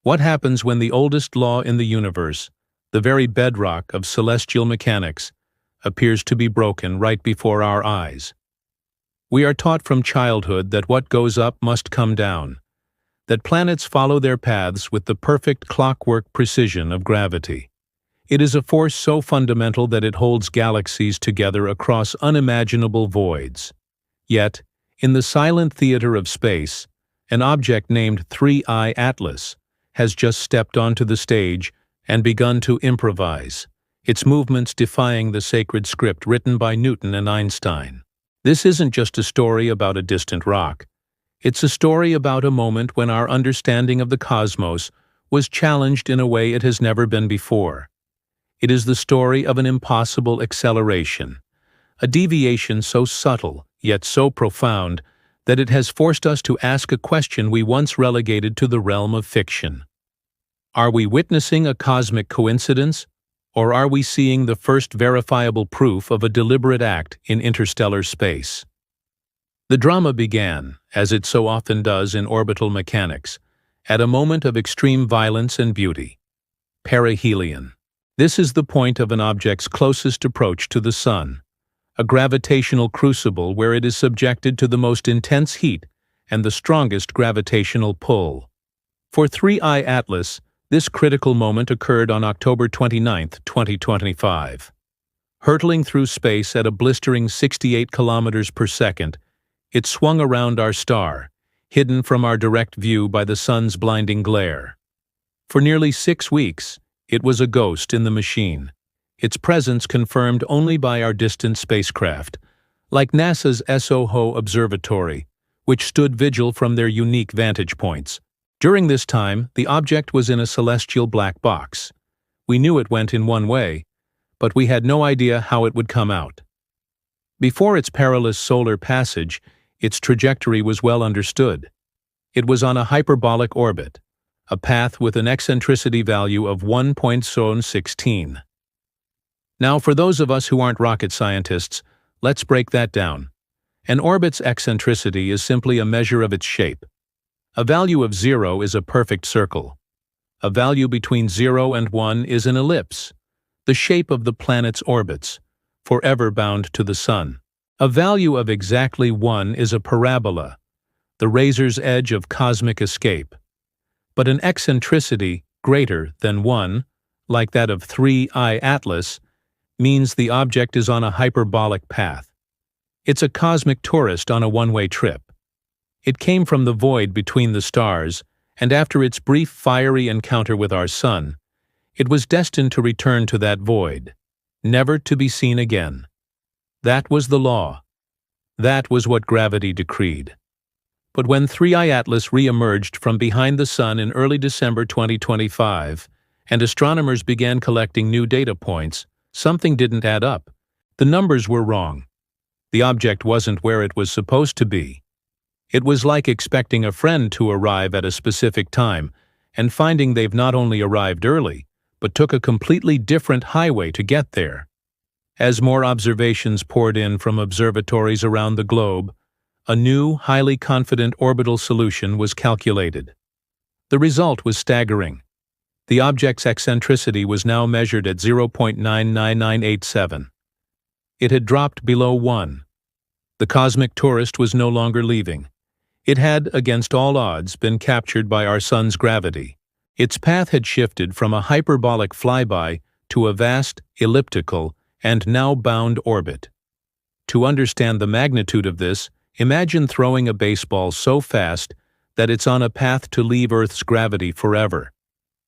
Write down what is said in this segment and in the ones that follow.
What happens when the oldest law in the universe, the very bedrock of celestial mechanics, appears to be broken right before our eyes? We are taught from childhood that what goes up must come down, that planets follow their paths with the perfect clockwork precision of gravity. It is a force so fundamental that it holds galaxies together across unimaginable voids. Yet, in the silent theater of space, an object named 3I Atlas has just stepped onto the stage and begun to improvise, its movements defying the sacred script written by Newton and Einstein. This isn't just a story about a distant rock. It's a story about a moment when our understanding of the cosmos was challenged in a way it has never been before. It is the story of an impossible acceleration, a deviation so subtle yet so profound that it has forced us to ask a question we once relegated to the realm of fiction. Are we witnessing a cosmic coincidence, or are we seeing the first verifiable proof of a deliberate act in interstellar space? The drama began, as it so often does in orbital mechanics, at a moment of extreme violence and beauty. Perihelion. This is the point of an object's closest approach to the Sun, a gravitational crucible where it is subjected to the most intense heat and the strongest gravitational pull. For 3I Atlas, this critical moment occurred on October 29, 2025. Hurtling through space at a blistering 68 kilometers per second, it swung around our star, hidden from our direct view by the sun's blinding glare. For nearly 6 weeks, it was a ghost in the machine, its presence confirmed only by our distant spacecraft, like NASA's SOHO observatory, which stood vigil from their unique vantage points. During this time, the object was in a celestial black box. We knew it went in one way, but we had no idea how it would come out. Before its perilous solar passage, its trajectory was well understood. It was on a hyperbolic orbit, a path with an eccentricity value of 1.016. Now, for those of us who aren't rocket scientists, let's break that down. An orbit's eccentricity is simply a measure of its shape. A value of 0 is a perfect circle. A value between 0 and 1 is an ellipse, the shape of the planet's orbits, forever bound to the Sun. A value of exactly 1 is a parabola, the razor's edge of cosmic escape. But an eccentricity greater than 1, like that of 3I Atlas, means the object is on a hyperbolic path. It's a cosmic tourist on a one-way trip. It came from the void between the stars, and after its brief fiery encounter with our Sun, it was destined to return to that void, never to be seen again. That was the law. That was what gravity decreed. But when 3I Atlas re-emerged from behind the Sun in early December 2025, and astronomers began collecting new data points, something didn't add up. The numbers were wrong. The object wasn't where it was supposed to be. It was like expecting a friend to arrive at a specific time and finding they've not only arrived early, but took a completely different highway to get there. As more observations poured in from observatories around the globe, a new, highly confident orbital solution was calculated. The result was staggering. The object's eccentricity was now measured at 0.99987. It had dropped below 1. The cosmic tourist was no longer leaving. It had, against all odds, been captured by our Sun's gravity. Its path had shifted from a hyperbolic flyby to a vast, elliptical, and now bound orbit. To understand the magnitude of this, imagine throwing a baseball so fast that it's on a path to leave Earth's gravity forever.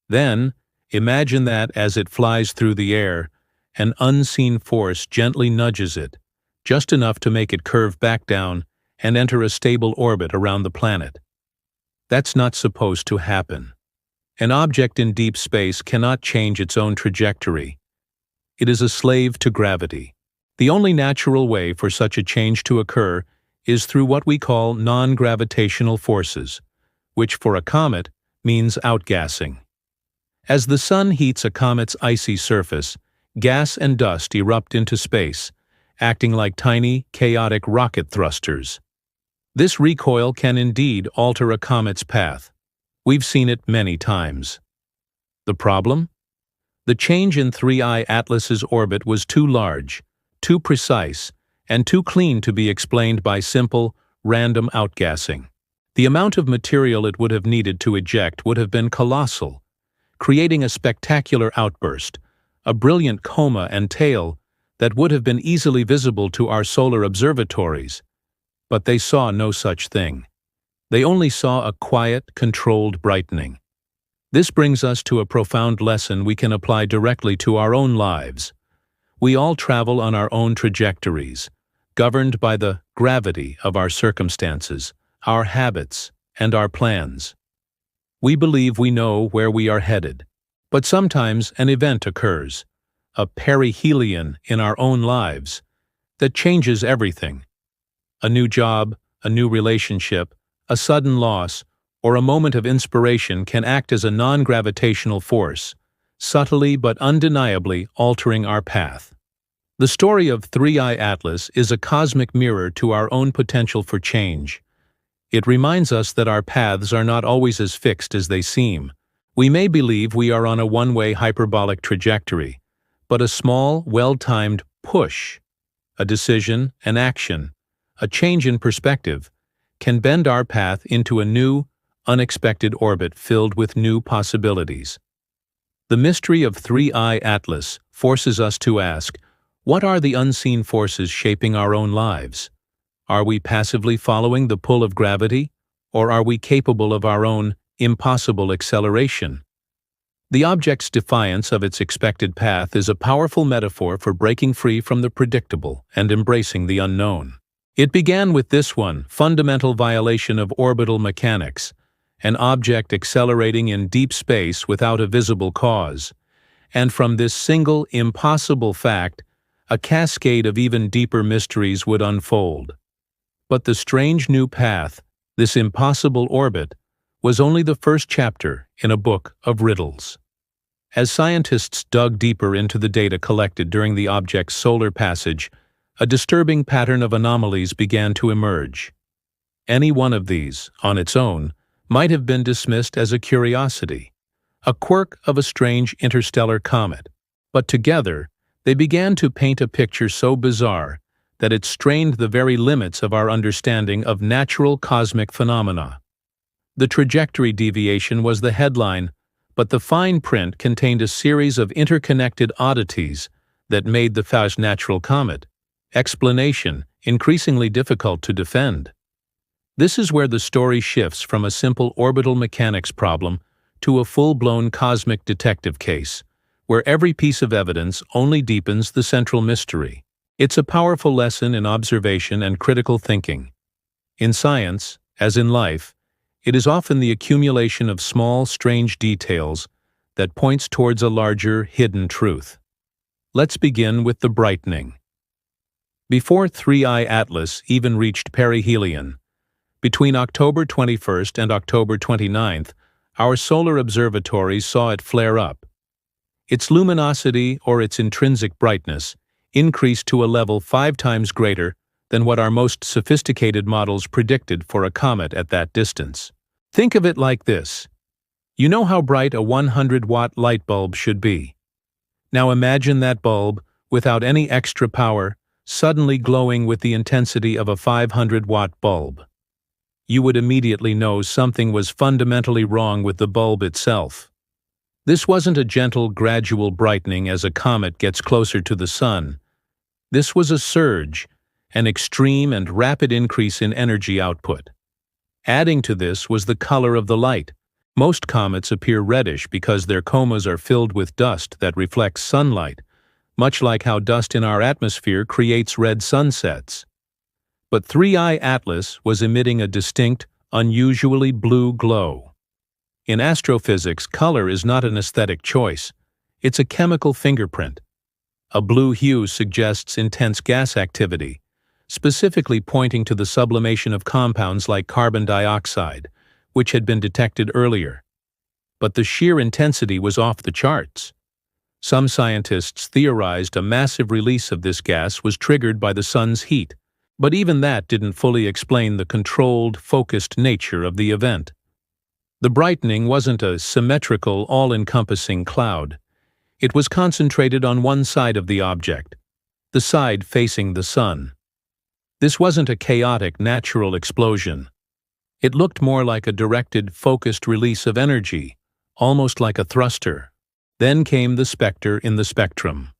Then, imagine that as it flies through the air, an unseen force gently nudges it, just enough to make it curve back down and enter a stable orbit around the planet. That's not supposed to happen. An object in deep space cannot change its own trajectory. It is a slave to gravity. The only natural way for such a change to occur is through what we call non-gravitational forces, which for a comet means outgassing. As the Sun heats a comet's icy surface, gas and dust erupt into space, acting like tiny, chaotic rocket thrusters. This recoil can indeed alter a comet's path. We've seen it many times. The problem? The change in 3I Atlas's orbit was too large, too precise, and too clean to be explained by simple, random outgassing. The amount of material it would have needed to eject would have been colossal, creating a spectacular outburst, a brilliant coma and tail that would have been easily visible to our solar observatories. But they saw no such thing. They only saw a quiet, controlled brightening. This brings us to a profound lesson we can apply directly to our own lives. We all travel on our own trajectories, governed by the gravity of our circumstances, our habits, and our plans. We believe we know where we are headed, but sometimes an event occurs, a perihelion in our own lives, that changes everything. A new job, a new relationship, a sudden loss, or a moment of inspiration can act as a non-gravitational force, subtly but undeniably altering our path. The story of 3I Atlas is a cosmic mirror to our own potential for change. It reminds us that our paths are not always as fixed as they seem. We may believe we are on a one-way hyperbolic trajectory, but a small, well-timed push, a decision, an action, a change in perspective, can bend our path into a new, unexpected orbit filled with new possibilities. The mystery of 3I Atlas forces us to ask, what are the unseen forces shaping our own lives? Are we passively following the pull of gravity, or are we capable of our own impossible acceleration? The object's defiance of its expected path is a powerful metaphor for breaking free from the predictable and embracing the unknown. It began with this one fundamental violation of orbital mechanics, an object accelerating in deep space without a visible cause, and from this single impossible fact, a cascade of even deeper mysteries would unfold. But the strange new path, this impossible orbit, was only the first chapter in a book of riddles. As scientists dug deeper into the data collected during the object's solar passage, a disturbing pattern of anomalies began to emerge. Any one of these, on its own, might have been dismissed as a curiosity, a quirk of a strange interstellar comet, but together they began to paint a picture so bizarre that it strained the very limits of our understanding of natural cosmic phenomena. The trajectory deviation was the headline, but the fine print contained a series of interconnected oddities that made the Faust natural comet explanation increasingly difficult to defend. This is where the story shifts from a simple orbital mechanics problem to a full-blown cosmic detective case, where every piece of evidence only deepens the central mystery. It's a powerful lesson in observation and critical thinking. In science, as in life, it is often the accumulation of small, strange details that points towards a larger, hidden truth. Let's begin with the brightening. Before 3I Atlas even reached perihelion, between October 21st and October 29th, our solar observatories saw it flare up. Its luminosity, or its intrinsic brightness, increased to a level 5 times greater than what our most sophisticated models predicted for a comet at that distance. Think of it like this. You know how bright a 100-watt light bulb should be. Now imagine that bulb, without any extra power, suddenly glowing with the intensity of a 500-watt bulb. You would immediately know something was fundamentally wrong with the bulb itself. This wasn't a gentle, gradual brightening as a comet gets closer to the sun. This was a surge, an extreme and rapid increase in energy output. Adding to this was the color of the light. Most comets appear reddish because their comas are filled with dust that reflects sunlight, much like how dust in our atmosphere creates red sunsets. But 3I Atlas was emitting a distinct, unusually blue glow. In astrophysics, color is not an aesthetic choice. It's a chemical fingerprint. A blue hue suggests intense gas activity, specifically pointing to the sublimation of compounds like carbon dioxide, which had been detected earlier. But the sheer intensity was off the charts. Some scientists theorized a massive release of this gas was triggered by the sun's heat, but even that didn't fully explain the controlled, focused nature of the event. The brightening wasn't a symmetrical, all-encompassing cloud. It was concentrated on one side of the object, the side facing the sun. This wasn't a chaotic, natural explosion. It looked more like a directed, focused release of energy, almost like a thruster. Then came the specter in the spectrum.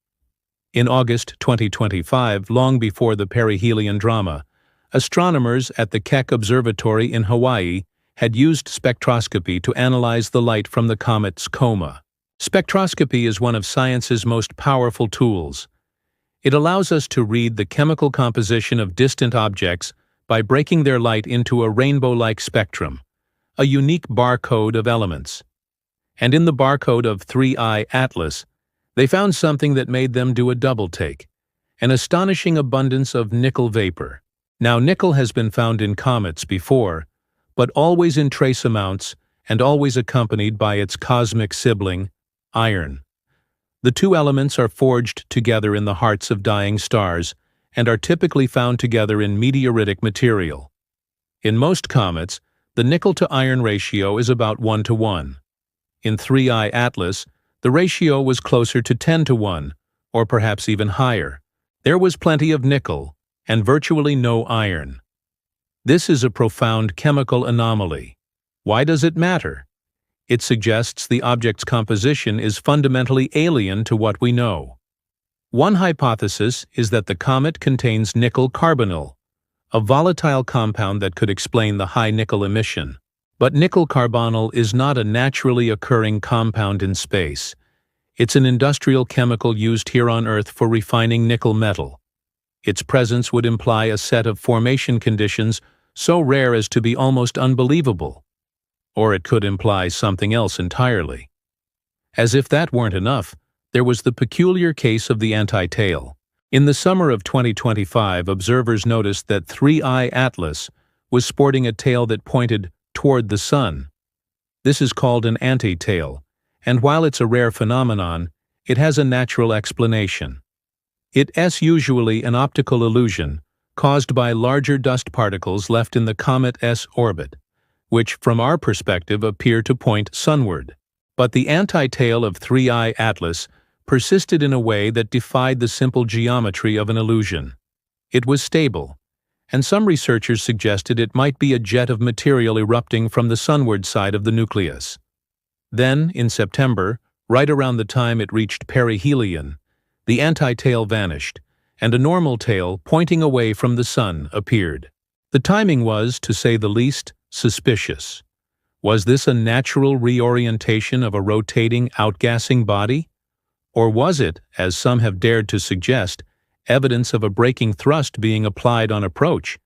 In August 2025, long before the perihelion drama, astronomers at the Keck Observatory in Hawaii had used spectroscopy to analyze the light from the comet's coma. Spectroscopy is one of science's most powerful tools. It allows us to read the chemical composition of distant objects by breaking their light into a rainbow-like spectrum, a unique barcode of elements. And in the barcode of 3I Atlas, they found something that made them do a double-take, an astonishing abundance of nickel vapor. Now, nickel has been found in comets before, but always in trace amounts and always accompanied by its cosmic sibling, iron. The two elements are forged together in the hearts of dying stars and are typically found together in meteoritic material. In most comets, the nickel-to-iron ratio is about 1:1. In 3I Atlas, the ratio was closer to 10:1, or perhaps even higher. There was plenty of nickel and virtually no iron. This is a profound chemical anomaly. Why does it matter? It suggests the object's composition is fundamentally alien to what we know. One hypothesis is that the comet contains nickel carbonyl, a volatile compound that could explain the high nickel emission. But nickel carbonyl is not a naturally occurring compound in space. It's an industrial chemical used here on Earth for refining nickel metal. Its presence would imply a set of formation conditions so rare as to be almost unbelievable. Or it could imply something else entirely. As if that weren't enough, there was the peculiar case of the anti-tail. In the summer of 2025, observers noticed that 3I Atlas was sporting a tail that pointed toward the sun. This is called an anti-tail, and while it's a rare phenomenon, it has a natural explanation. It's usually an optical illusion caused by larger dust particles left in the comet's orbit, which from our perspective appear to point sunward. But the anti-tail of 3I Atlas persisted in a way that defied the simple geometry of an illusion. It was stable, and some researchers suggested it might be a jet of material erupting from the sunward side of the nucleus. Then, in September, right around the time it reached perihelion, the anti-tail vanished, and a normal tail pointing away from the sun appeared. The timing was, to say the least, suspicious. Was this a natural reorientation of a rotating, outgassing body? Or was it, as some have dared to suggest, evidence of a braking thrust being applied on approach,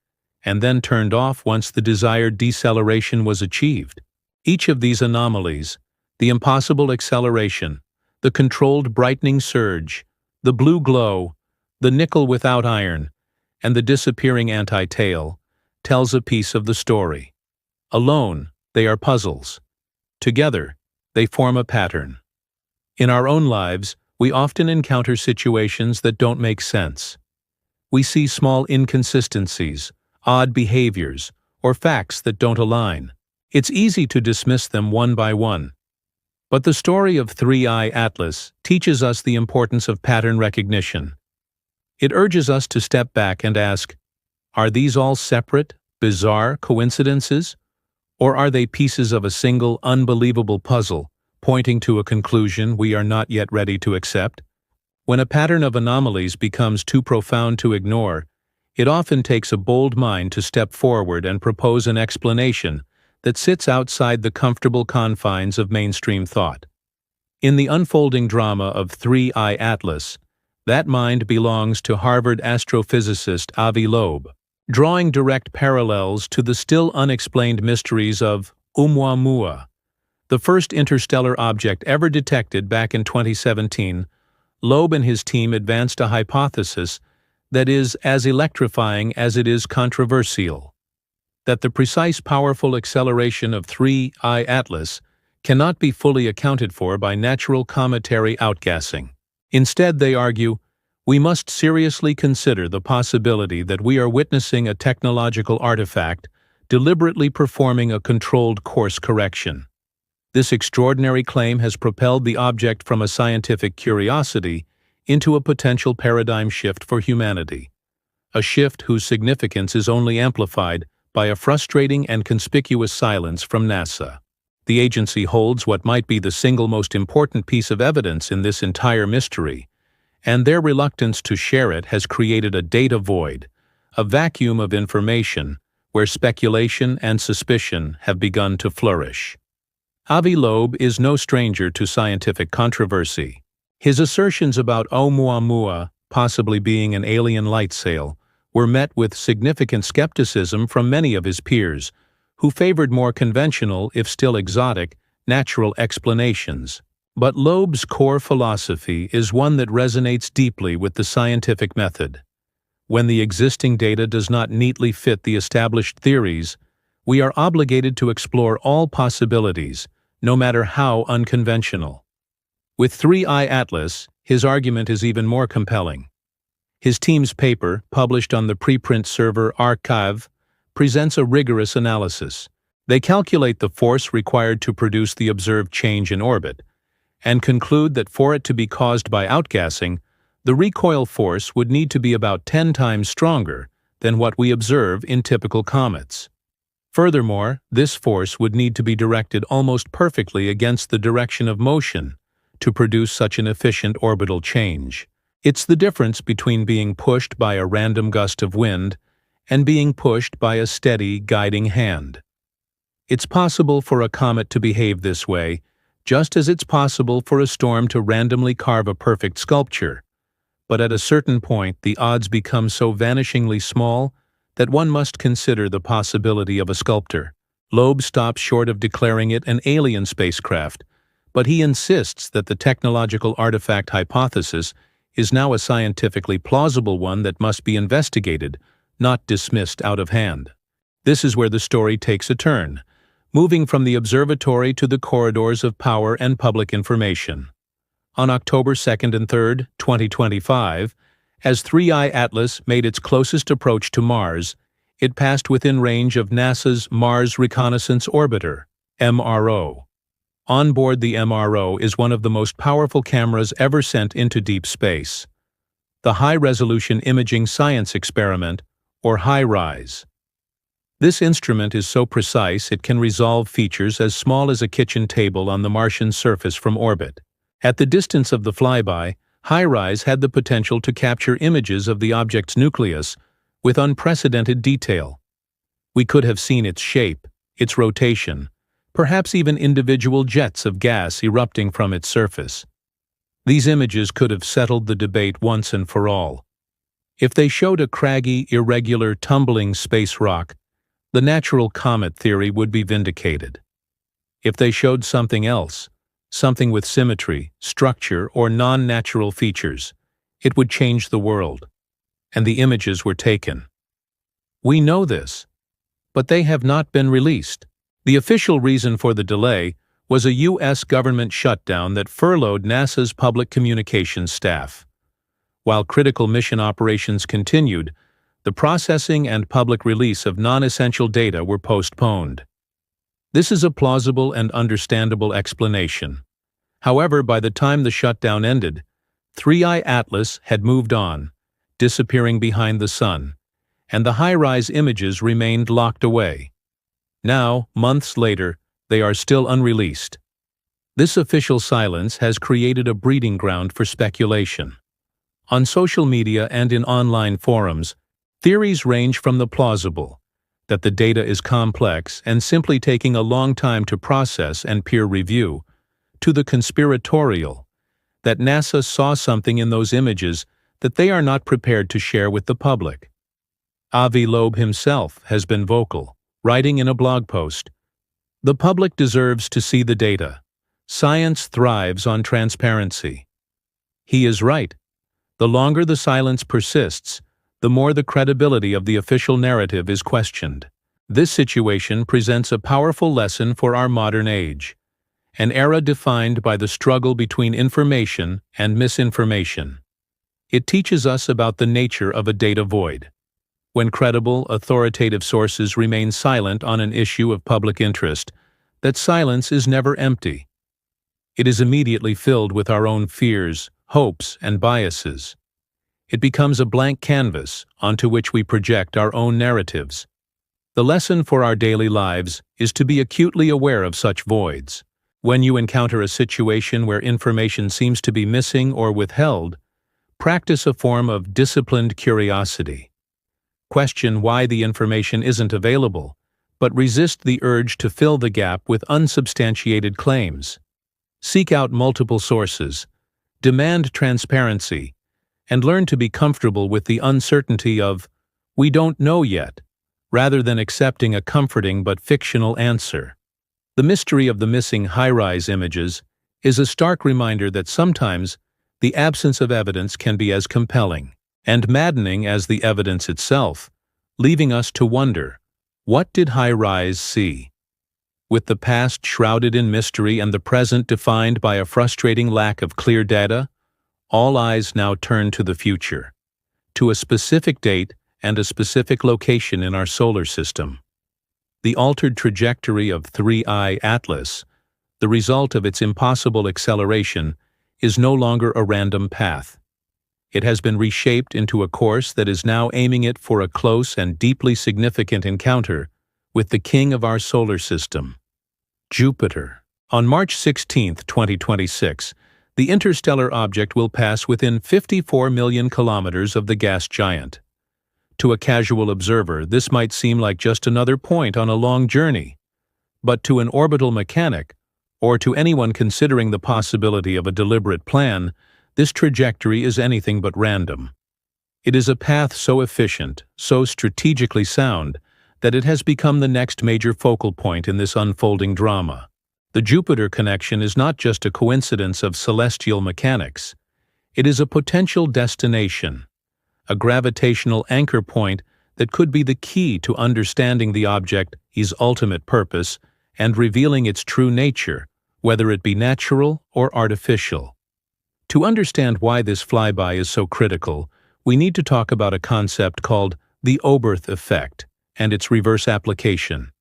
and then turned off once the desired deceleration was achieved? Each of these anomalies, the impossible acceleration, the controlled brightening surge, the blue glow, the nickel without iron, and the disappearing anti-tail, tells a piece of the story. Alone, they are puzzles. Together, they form a pattern. In our own lives, we often encounter situations that don't make sense. We see small inconsistencies, odd behaviors, or facts that don't align. It's easy to dismiss them one by one. But the story of 3I Atlas teaches us the importance of pattern recognition. It urges us to step back and ask, are these all separate, bizarre coincidences? Or are they pieces of a single, unbelievable puzzle, pointing to a conclusion we are not yet ready to accept? When a pattern of anomalies becomes too profound to ignore, it often takes a bold mind to step forward and propose an explanation that sits outside the comfortable confines of mainstream thought. In the unfolding drama of 3I Atlas, that mind belongs to Harvard astrophysicist Avi Loeb, drawing direct parallels to the still unexplained mysteries of Oumuamua, the first interstellar object ever detected back in 2017. Loeb and his team advanced a hypothesis that is as electrifying as it is controversial, that the precise powerful acceleration of 3I Atlas cannot be fully accounted for by natural cometary outgassing. Instead, they argue, we must seriously consider the possibility that we are witnessing a technological artifact deliberately performing a controlled course correction. This extraordinary claim has propelled the object from a scientific curiosity into a potential paradigm shift for humanity, a shift whose significance is only amplified by a frustrating and conspicuous silence from NASA. The agency holds what might be the single most important piece of evidence in this entire mystery, and their reluctance to share it has created a data void, a vacuum of information where speculation and suspicion have begun to flourish. Avi Loeb is no stranger to scientific controversy. His assertions about Oumuamua possibly being an alien light sail were met with significant skepticism from many of his peers, who favored more conventional, if still exotic, natural explanations. But Loeb's core philosophy is one that resonates deeply with the scientific method. When the existing data does not neatly fit the established theories, we are obligated to explore all possibilities, no matter how unconventional. With 3I Atlas, his argument is even more compelling. His team's paper, published on the preprint server arXiv, presents a rigorous analysis. They calculate the force required to produce the observed change in orbit, and conclude that for it to be caused by outgassing, the recoil force would need to be about 10 times stronger than what we observe in typical comets. Furthermore, this force would need to be directed almost perfectly against the direction of motion to produce such an efficient orbital change. It's the difference between being pushed by a random gust of wind and being pushed by a steady, guiding hand. It's possible for a comet to behave this way, just as it's possible for a storm to randomly carve a perfect sculpture. But at a certain point, the odds become so vanishingly small that one must consider the possibility of a sculptor. Loeb stops short of declaring it an alien spacecraft, but he insists that the technological artifact hypothesis is now a scientifically plausible one that must be investigated, not dismissed out of hand. This is where the story takes a turn, moving from the observatory to the corridors of power and public information. On October 2nd and 3rd, 2025, as 3I Atlas made its closest approach to Mars, it passed within range of NASA's Mars Reconnaissance Orbiter, MRO. On board the MRO is one of the most powerful cameras ever sent into deep space, the High-Resolution Imaging Science Experiment, or HiRISE. This instrument is so precise it can resolve features as small as a kitchen table on the Martian surface from orbit. At the distance of the flyby, HiRISE had the potential to capture images of the object's nucleus with unprecedented detail. We could have seen its shape, its rotation, perhaps even individual jets of gas erupting from its surface. These images could have settled the debate once and for all. If they showed a craggy, irregular, tumbling space rock, the natural comet theory would be vindicated. If they showed something else, something with symmetry, structure, or non-natural features, it would change the world. And the images were taken. We know this, but they have not been released. The official reason for the delay was a U.S. government shutdown that furloughed NASA's public communications staff. While critical mission operations continued, the processing and public release of non-essential data were postponed. This is a plausible and understandable explanation. However, by the time the shutdown ended, 3I Atlas had moved on, disappearing behind the sun, and the HiRISE images remained locked away. Now, months later, they are still unreleased. This official silence has created a breeding ground for speculation. On social media and in online forums, theories range from the plausible, that the data is complex and simply taking a long time to process and peer review, to the conspiratorial, that NASA saw something in those images that they are not prepared to share with the public. Avi Loeb himself has been vocal, writing in a blog post, "The public deserves to see the data. Science thrives on transparency." He is right. The longer the silence persists, the more the credibility of the official narrative is questioned. This situation presents a powerful lesson for our modern age, an era defined by the struggle between information and misinformation. It teaches us about the nature of a data void. when credible, authoritative sources remain silent on an issue of public interest, that silence is never empty. It is immediately filled with our own fears, hopes, and biases. It becomes a blank canvas onto which we project our own narratives. The lesson for our daily lives is to be acutely aware of such voids. When you encounter a situation where information seems to be missing or withheld, practice a form of disciplined curiosity. Question why the information isn't available, but resist the urge to fill the gap with unsubstantiated claims. Seek out multiple sources, demand transparency, and learn to be comfortable with the uncertainty of, "we don't know yet," rather than accepting a comforting but fictional answer. The mystery of the missing high-rise images is a stark reminder that sometimes the absence of evidence can be as compelling and maddening as the evidence itself, leaving us to wonder, what did high-rise see? With the past shrouded in mystery and the present defined by a frustrating lack of clear data, all eyes now turn to the future, to a specific date and a specific location in our solar system. The altered trajectory of 3I Atlas, the result of its impossible acceleration, is no longer a random path. It has been reshaped into a course that is now aiming it for a close and deeply significant encounter with the king of our solar system, Jupiter. On March 16, 2026, the interstellar object will pass within 54 million kilometers of the gas giant. To a casual observer, this might seem like just another point on a long journey. But to an orbital mechanic, or to anyone considering the possibility of a deliberate plan, this trajectory is anything but random. It is a path so efficient, so strategically sound, that it has become the next major focal point in this unfolding drama. The Jupiter connection is not just a coincidence of celestial mechanics. It is a potential destination, a gravitational anchor point that could be the key to understanding the object's ultimate purpose and revealing its true nature, whether it be natural or artificial. To understand why this flyby is so critical, we need to talk about a concept called the Oberth effect and its reverse application.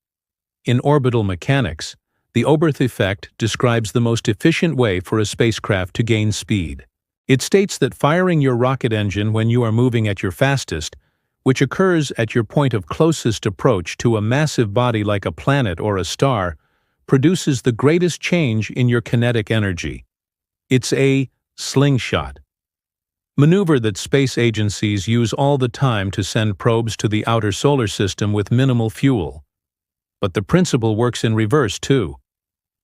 In orbital mechanics, the Oberth effect describes the most efficient way for a spacecraft to gain speed. It states that firing your rocket engine when you are moving at your fastest, which occurs at your point of closest approach to a massive body like a planet or a star, produces the greatest change in your kinetic energy. It's a slingshot maneuver that space agencies use all the time to send probes to the outer solar system with minimal fuel. But the principle works in reverse, too.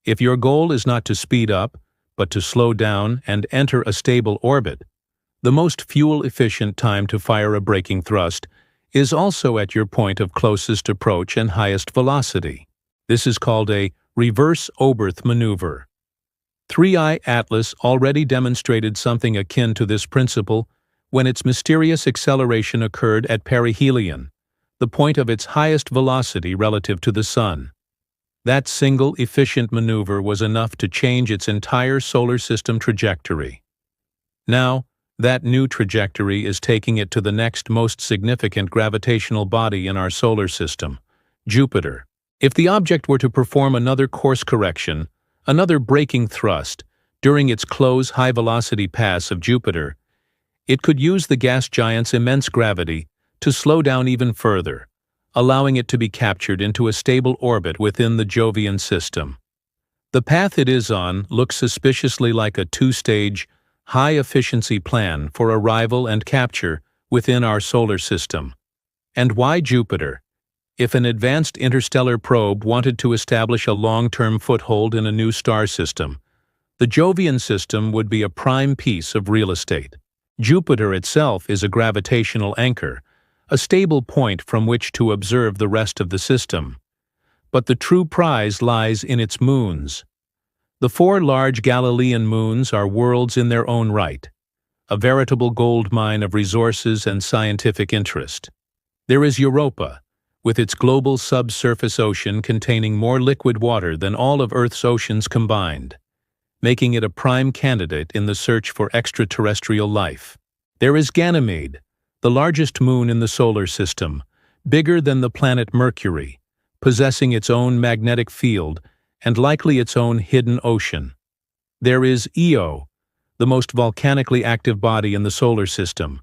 If your goal is not to speed up, but to slow down and enter a stable orbit, the most fuel-efficient time to fire a braking thrust is also at your point of closest approach and highest velocity. This is called a reverse Oberth maneuver. 3I Atlas already demonstrated something akin to this principle when its mysterious acceleration occurred at perihelion, the point of its highest velocity relative to the Sun. That single efficient maneuver was enough to change its entire solar system trajectory. Now, that new trajectory is taking it to the next most significant gravitational body in our solar system, Jupiter. If the object were to perform another course correction, another braking thrust, during its close high-velocity pass of Jupiter, it could use the gas giant's immense gravity to slow down even further, allowing it to be captured into a stable orbit within the Jovian system. The path it is on looks suspiciously like a two-stage, high-efficiency plan for arrival and capture within our solar system. And why Jupiter? If an advanced interstellar probe wanted to establish a long-term foothold in a new star system, the Jovian system would be a prime piece of real estate. Jupiter itself is a gravitational anchor, a stable point from which to observe the rest of the system. But the true prize lies in its moons. The 4 large Galilean moons are worlds in their own right, a veritable gold mine of resources and scientific interest. There is Europa, with its global subsurface ocean containing more liquid water than all of Earth's oceans combined, making it a prime candidate in the search for extraterrestrial life. There is Ganymede, the largest moon in the solar system, bigger than the planet Mercury, possessing its own magnetic field and likely its own hidden ocean. There is Io, the most volcanically active body in the solar system,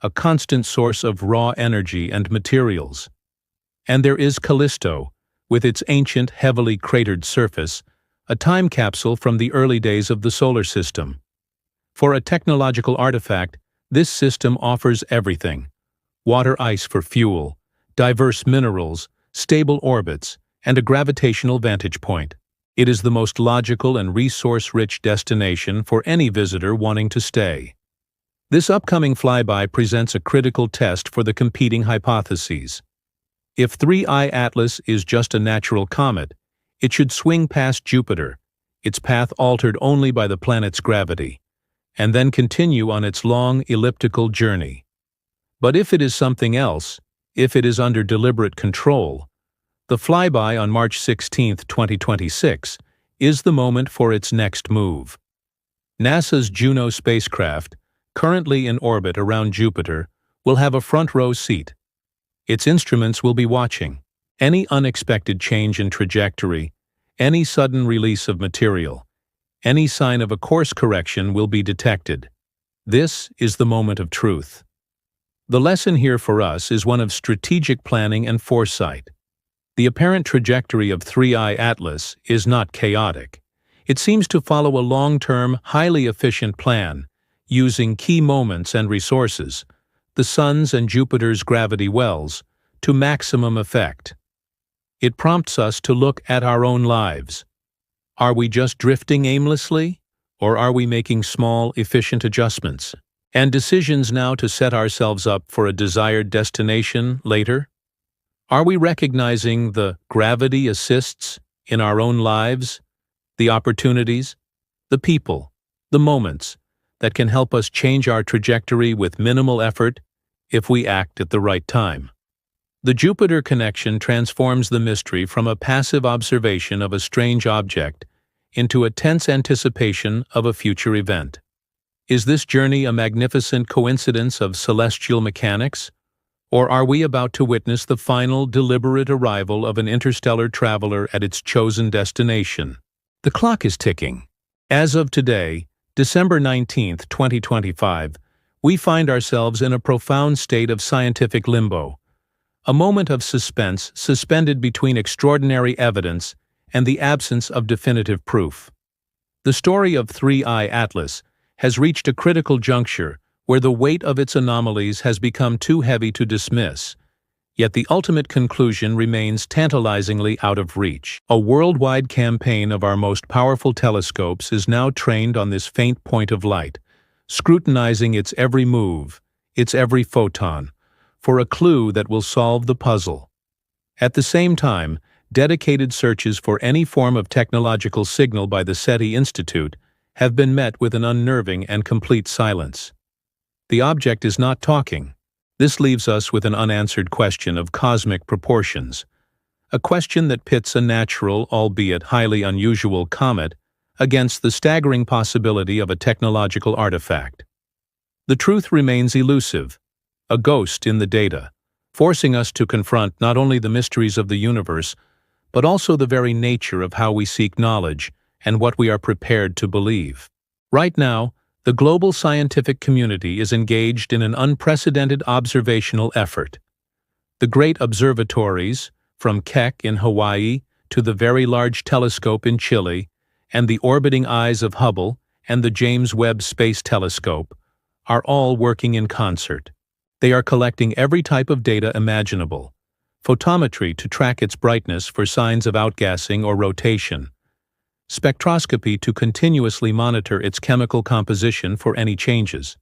a constant source of raw energy and materials. And there is Callisto, with its ancient, heavily cratered surface, a time capsule from the early days of the solar system. For a technological artifact, this system offers everything: water-ice for fuel, diverse minerals, stable orbits, and a gravitational vantage point. It is the most logical and resource-rich destination for any visitor wanting to stay. This upcoming flyby presents a critical test for the competing hypotheses. If 3I Atlas is just a natural comet, it should swing past Jupiter, its path altered only by the planet's gravity, and then continue on its long elliptical journey. But if it is something else, if it is under deliberate control, the flyby on March 16, 2026, is the moment for its next move. NASA's Juno spacecraft, currently in orbit around Jupiter, will have a front-row seat. Its instruments will be watching. Any unexpected change in trajectory, any sudden release of material, any sign of a course correction will be detected. This is the moment of truth. The lesson here for us is one of strategic planning and foresight. The apparent trajectory of 3I Atlas is not chaotic. It seems to follow a long-term, highly efficient plan, using key moments and resources, the Sun's and Jupiter's gravity wells, to maximum effect. It prompts us to look at our own lives. Are we just drifting aimlessly, or are we making small, efficient adjustments and decisions now to set ourselves up for a desired destination later? Are we recognizing the gravity assists in our own lives, the opportunities, the people, the moments that can help us change our trajectory with minimal effort if we act at the right time? The Jupiter connection transforms the mystery from a passive observation of a strange object into a tense anticipation of a future event. Is this journey a magnificent coincidence of celestial mechanics? Or are we about to witness the final, deliberate arrival of an interstellar traveler at its chosen destination? The clock is ticking. As of today, December 19, 2025, we find ourselves in a profound state of scientific limbo, a moment of suspense suspended between extraordinary evidence and the absence of definitive proof. The story of 3I Atlas has reached a critical juncture where the weight of its anomalies has become too heavy to dismiss, yet the ultimate conclusion remains tantalizingly out of reach. A worldwide campaign of our most powerful telescopes is now trained on this faint point of light, scrutinizing its every move, its every photon, for a clue that will solve the puzzle. At the same time, dedicated searches for any form of technological signal by the SETI Institute have been met with an unnerving and complete silence. The object is not talking. This leaves us with an unanswered question of cosmic proportions, a question that pits a natural, albeit highly unusual, comet against the staggering possibility of a technological artifact. The truth remains elusive, a ghost in the data, forcing us to confront not only the mysteries of the universe, but also the very nature of how we seek knowledge and what we are prepared to believe. Right now, the global scientific community is engaged in an unprecedented observational effort. The great observatories, from Keck in Hawaii to the Very Large Telescope in Chile, and the orbiting eyes of Hubble and the James Webb Space Telescope, are all working in concert. They are collecting every type of data imaginable: photometry to track its brightness for signs of outgassing or rotation, spectroscopy to continuously monitor its chemical composition for any changes,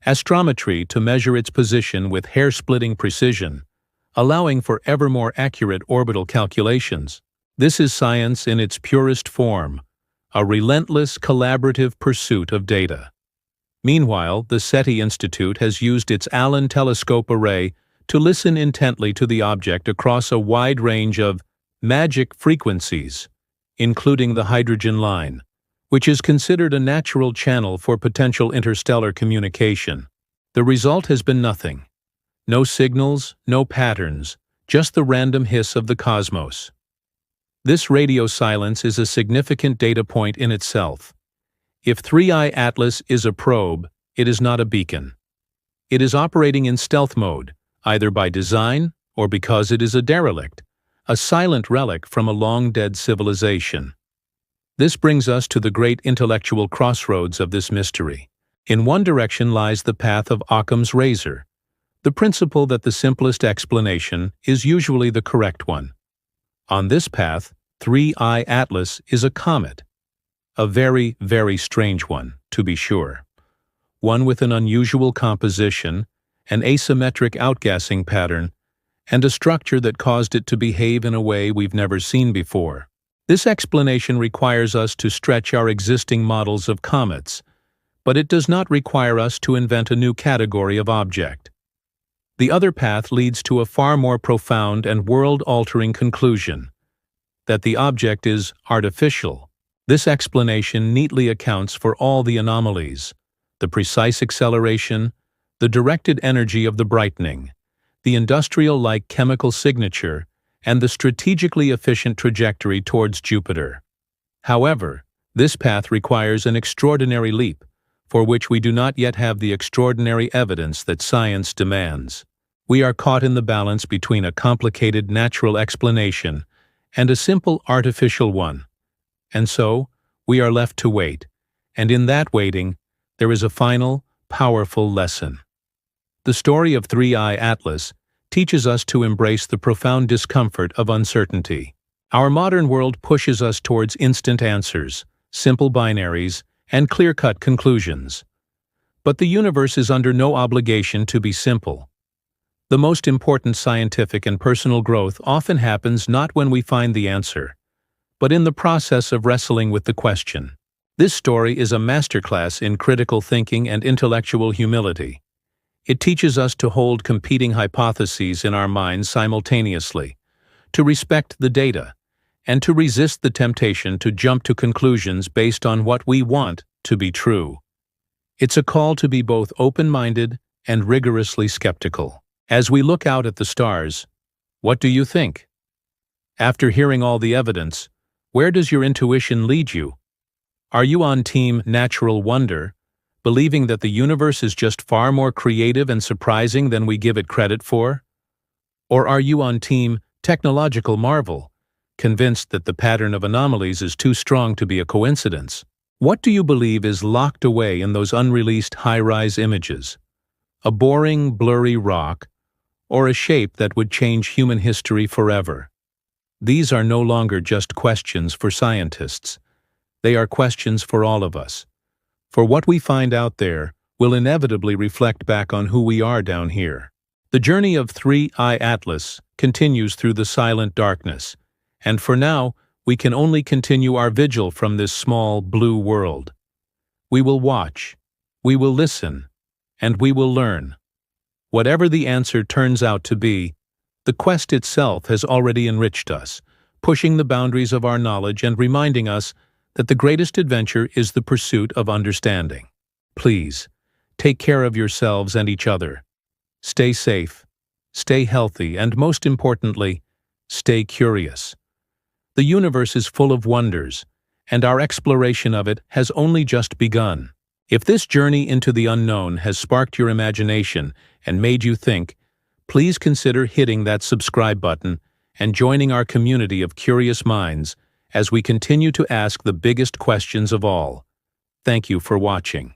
astrometry to measure its position with hair-splitting precision, allowing for ever more accurate orbital calculations. This is science in its purest form, a relentless collaborative pursuit of data. Meanwhile, the SETI Institute has used its Allen telescope array to listen intently to the object across a wide range of magic frequencies, including the hydrogen line, which is considered a natural channel for potential interstellar communication. The result has been nothing. No signals, no patterns, just the random hiss of the cosmos. This radio silence is a significant data point in itself. If 3I Atlas is a probe, it is not a beacon. It is operating in stealth mode, either by design or because it is a derelict, a silent relic from a long-dead civilization. This brings us to the great intellectual crossroads of this mystery. In one direction lies the path of Occam's razor, the principle that the simplest explanation is usually the correct one. On this path, 3I Atlas is a comet. A very, very strange one, to be sure. One with an unusual composition, an asymmetric outgassing pattern, and a structure that caused it to behave in a way we've never seen before. This explanation requires us to stretch our existing models of comets, but it does not require us to invent a new category of object. The other path leads to a far more profound and world-altering conclusion, that the object is artificial. This explanation neatly accounts for all the anomalies, the precise acceleration, the directed energy of the brightening, the industrial-like chemical signature, and the strategically efficient trajectory towards Jupiter. However, this path requires an extraordinary leap, for which we do not yet have the extraordinary evidence that science demands. We are caught in the balance between a complicated natural explanation and a simple artificial one. And so, we are left to wait, and in that waiting, there is a final, powerful lesson. The story of 3I Atlas teaches us to embrace the profound discomfort of uncertainty. Our modern world pushes us towards instant answers, simple binaries, and clear-cut conclusions. But the universe is under no obligation to be simple. The most important scientific and personal growth often happens not when we find the answer, but in the process of wrestling with the question. This story is a masterclass in critical thinking and intellectual humility. It teaches us to hold competing hypotheses in our minds simultaneously, to respect the data, and to resist the temptation to jump to conclusions based on what we want to be true. It's a call to be both open-minded and rigorously skeptical. As we look out at the stars, what do you think? After hearing all the evidence, where does your intuition lead you? Are you on team natural wonder, believing that the universe is just far more creative and surprising than we give it credit for? Or are you on team technological marvel, convinced that the pattern of anomalies is too strong to be a coincidence? What do you believe is locked away in those unreleased high-rise images? A boring, blurry rock, or a shape that would change human history forever? These are no longer just questions for scientists. They are questions for all of us. For what we find out there will inevitably reflect back on who we are down here. The journey of 3I Atlas continues through the silent darkness, and for now, we can only continue our vigil from this small blue world. We will watch, we will listen, and we will learn. Whatever the answer turns out to be, the quest itself has already enriched us, pushing the boundaries of our knowledge and reminding us that the greatest adventure is the pursuit of understanding. Please, take care of yourselves and each other. Stay safe, stay healthy, and most importantly, stay curious. The universe is full of wonders, and our exploration of it has only just begun. If this journey into the unknown has sparked your imagination and made you think, please consider hitting that subscribe button and joining our community of curious minds as we continue to ask the biggest questions of all. Thank you for watching.